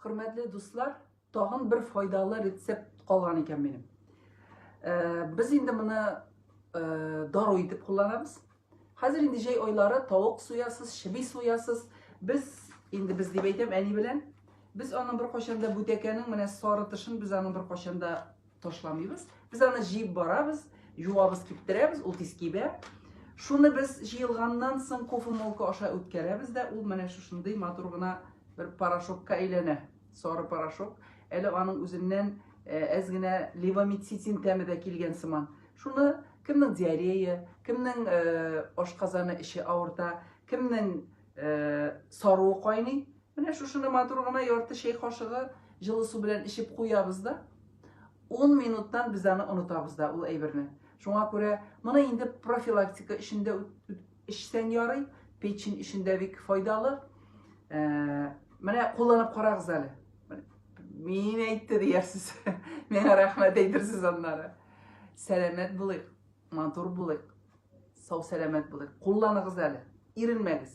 Hürmetli dostlar, tağın bir faydalı resept kalgan ekan benim. Biz indi bunu daro edip kullanamiz. Hazır indi jey oylari tavuk soyasiz, shibi soyasiz. Biz deb aytam ani bilan biz onun bir qo'shanda butakaning mana soritishini biz onun bir qo'shanda tashlamaymiz. Biz onu jiyib boramiz, yuvamiz, keptiramiz, u tez keba. Shuni biz jiyilgandan so'ng ko'femolka osha o'tkazamiz-da, u mana shu shunday motorgina bir parashokka aylanadi. Sori parashok. Ele onun o'zidan ozgina levomitsin ta'mida kelgan simon. Shuni kimning diareya, kimning oshqozoni ishi og'rita, kimning soruvi qo'yning. Mana shuni motorgina yorti shay qoshig'i jilli suv bilan ishib qo'yamiz-da. 10 minutdan biz onu unutamiz-da u aybirni. Shunga ko'ra, mana endi profilaktika ishida ishsan yoray, pechin ishida bek foydali. Mana qo'llanib qarag'iz hali. Men aytdi deyarsiz. Menga rahmat aytirsiz onlara. Salomat bo'ling, motor bo'ling. Sog' salomat bo'ling. Qo'llanig'iz hali. Erinmagiz.